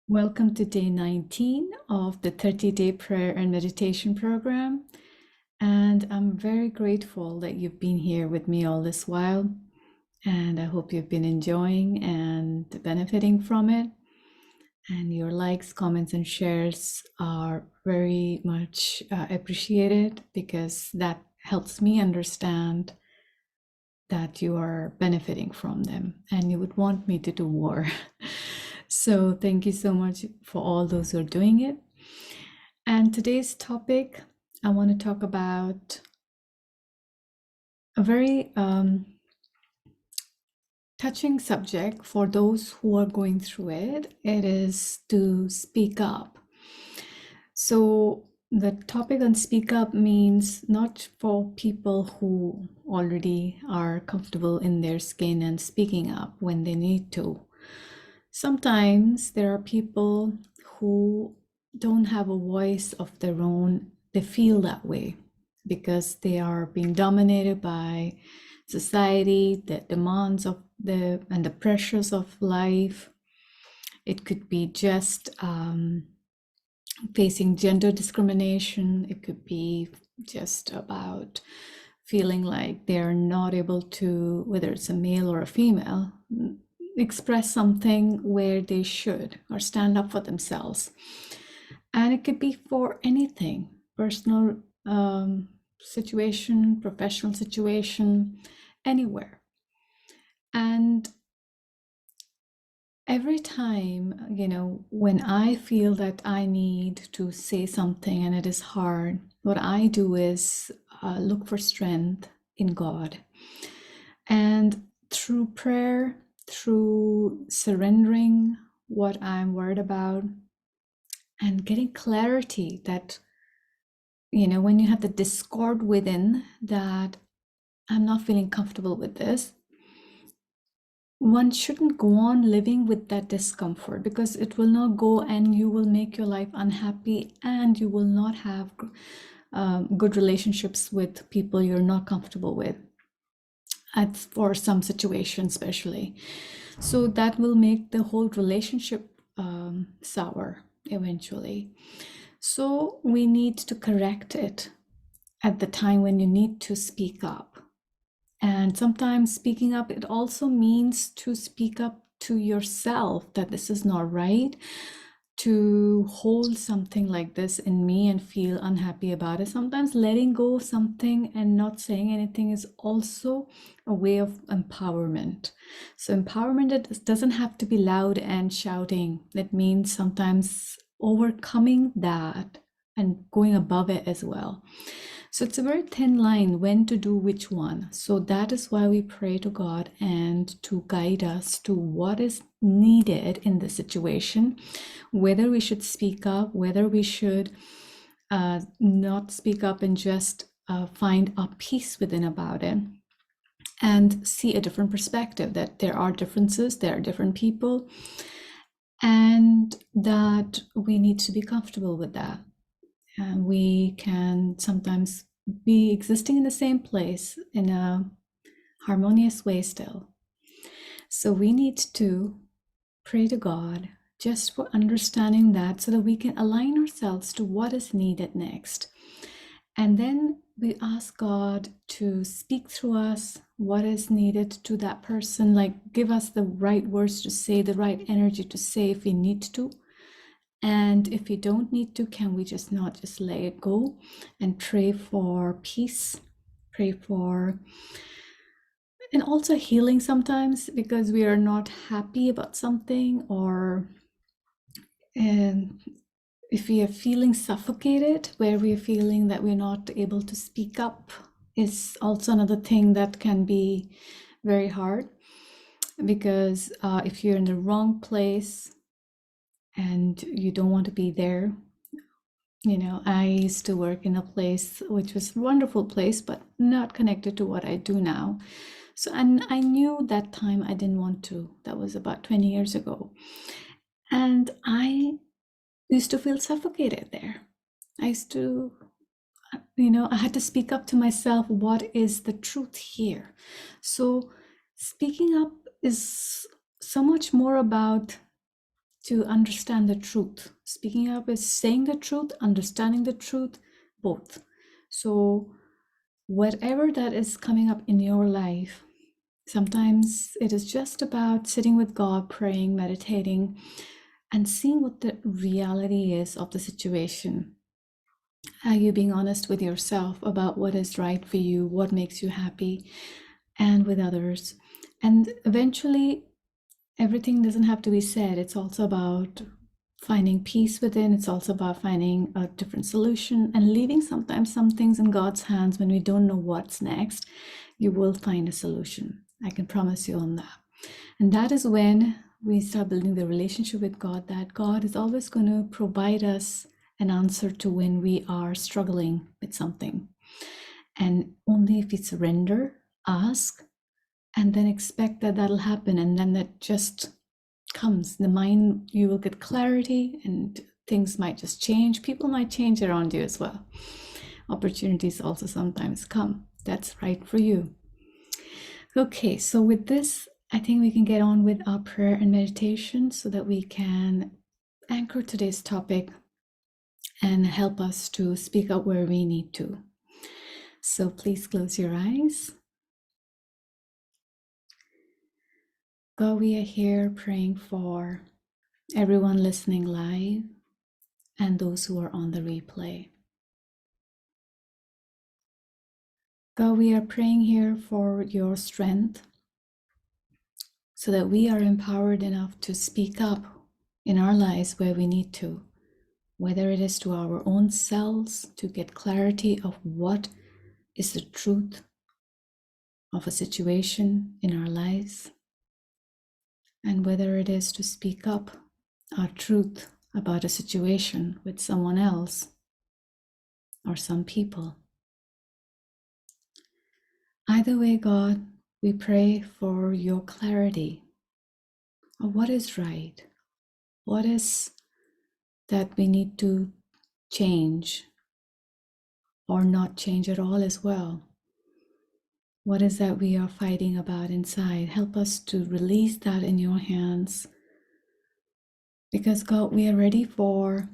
Welcome to day 19 of the 30-day prayer and meditation program. And I'm very grateful that you've been here with me all this while. And I hope you've been enjoying and benefiting from it. And your likes, comments, and shares are very much appreciated because that helps me understand that you are benefiting from them and you would want me to do more. So thank you so much for all those who are doing it. And today's topic, I want to talk about a very touching subject for those who are going through it. It is to speak up. So the topic on speak up means not for people who already are comfortable in their skin and speaking up when they need to. Sometimes there are people who don't have a voice of their own. They feel that way because they are being dominated by society, the demands of and the pressures of life. It could be just facing gender discrimination. It could be just about feeling like they're not able to, whether it's a male or a female, express something where they should or stand up for themselves. And it could be for anything, personal situation, professional situation, anywhere. And every time, when I feel that I need to say something and it is hard, what I do is look for strength in God. And through prayer, through surrendering what I'm worried about and getting clarity that, when you have the discord within that I'm not feeling comfortable with this, one shouldn't go on living with that discomfort because it will not go and you will make your life unhappy and you will not have good relationships with people you're not comfortable with. For some situations especially. So that will make the whole relationship sour eventually. So we need to correct it at the time when you need to speak up. And sometimes speaking up, it also means to speak up to yourself that this is not right. To hold something like this in me and feel unhappy about it. Sometimes letting go of something and not saying anything is also a way of empowerment. So empowerment, it doesn't have to be loud and shouting. It means sometimes overcoming that and going above it as well. So it's a very thin line when to do which one. So that is why we pray to God and to guide us to what is needed in the situation, whether we should speak up, whether we should not speak up and just find a peace within about it and see a different perspective, that there are differences, there are different people, and that we need to be comfortable with that. And we can sometimes be existing in the same place in a harmonious way still. So we need to pray to God just for understanding that so that we can align ourselves to what is needed next. And then we ask God to speak through us what is needed to that person, like give us the right words to say, the right energy to say if we need to. And if we don't need to, can we just not just let it go and pray for peace, pray for, and also healing sometimes because we are not happy about something, or if we are feeling suffocated, where we are feeling that we're not able to speak up, is also another thing that can be very hard because if you're in the wrong place and you don't want to be there. I used to work in a place which was a wonderful place, but not connected to what I do now. So, and I knew that time I didn't want to. That was about 20 years ago. And I used to feel suffocated there. I used to, I had to speak up to myself, what is the truth here? So speaking up is so much more about to understand the truth. Speaking up is saying the truth, understanding the truth, both. So whatever that is coming up in your life, sometimes it is just about sitting with God, praying, meditating, and seeing what the reality is of the situation. Are you being honest with yourself about what is right for you, what makes you happy, and with others? And eventually, everything doesn't have to be said. It's also about finding peace within. It's also about finding a different solution and leaving sometimes some things in God's hands. When we don't know what's next, you will find a solution. I can promise you on that. And that is when we start building the relationship with God, that God is always going to provide us an answer to when we are struggling with something. And only if we surrender, ask, and then expect that that'll happen, and then that just comes. The mind, you will get clarity, and things might just change. People might change around you as well. Opportunities also sometimes come. That's right for you. Okay, so with this, I think we can get on with our prayer and meditation so that we can anchor today's topic and help us to speak up where we need to. So please close your eyes. God, we are here praying for everyone listening live and those who are on the replay. God, we are praying here for your strength so that we are empowered enough to speak up in our lives where we need to, whether it is to our own selves to get clarity of what is the truth of a situation in our lives, and whether it is to speak up our truth about a situation with someone else or some people. Either way, God, we pray for your clarity of what is right, what is that we need to change or not change at all as well. What is that we are fighting about inside? Help us to release that in your hands. Because God, we are ready for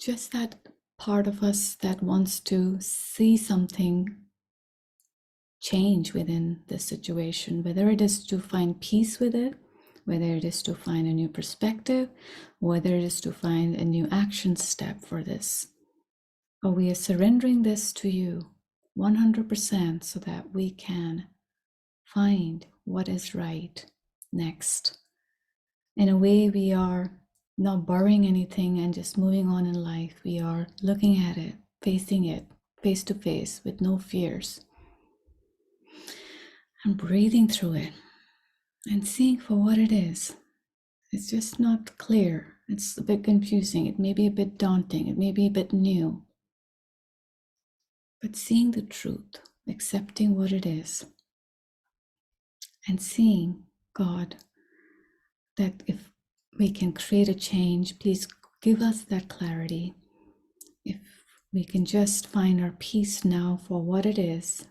just that part of us that wants to see something change within the situation, whether it is to find peace with it, whether it is to find a new perspective, whether it is to find a new action step for this. But we are surrendering this to you 100% so that we can find what is right next. In a way, we are not borrowing anything and just moving on in life. We are looking at it, facing it face to face with no fears, and breathing through it and seeing for what it is. It's just not clear. It's a bit confusing. It may be a bit daunting. It may be a bit new. But seeing the truth, accepting what it is, and seeing, God, that if we can create a change, please give us that clarity. If we can just find our peace now for what it is,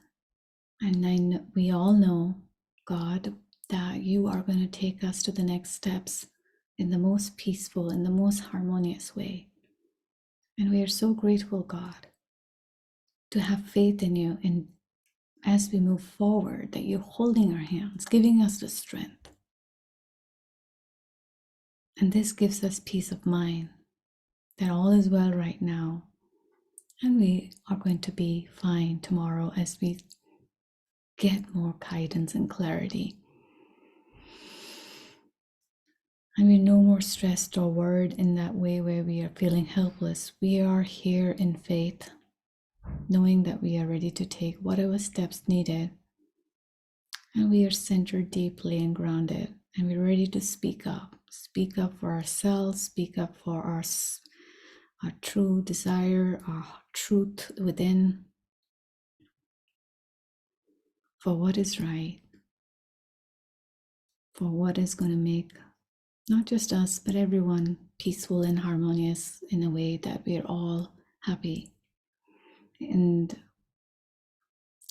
and we all know, God, that you are going to take us to the next steps in the most peaceful, in the most harmonious way. And we are so grateful, God, to have faith in you, and as we move forward, that you're holding our hands, giving us the strength. And this gives us peace of mind that all is well right now. And we are going to be fine tomorrow as we get more guidance and clarity. And we're no more stressed or worried in that way where we are feeling helpless. We are here in faith, knowing that we are ready to take whatever steps needed. And we are centered deeply and grounded. And we're ready to speak up. Speak up for ourselves, speak up for our true desire, our truth within, for what is right, for what is going to make not just us, but everyone peaceful and harmonious in a way that we're all happy. And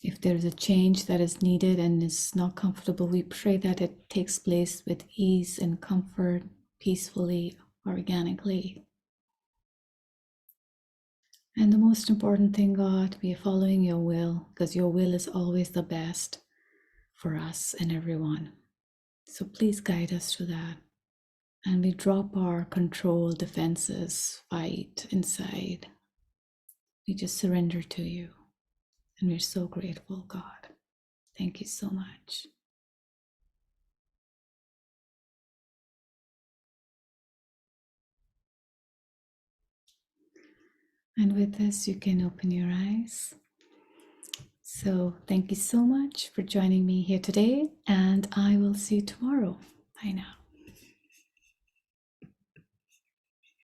If there is a change that is needed and is not comfortable, we pray that it takes place with ease and comfort, peacefully, organically. And the most important thing, God, we are following your will, because your will is always the best for us and everyone. So please guide us to that. And we drop our control, defenses, fight inside. We just surrender to you. And we're so grateful, God. Thank you so much. And with this, you can open your eyes. So thank you so much for joining me here today, and I will see you tomorrow. Bye now.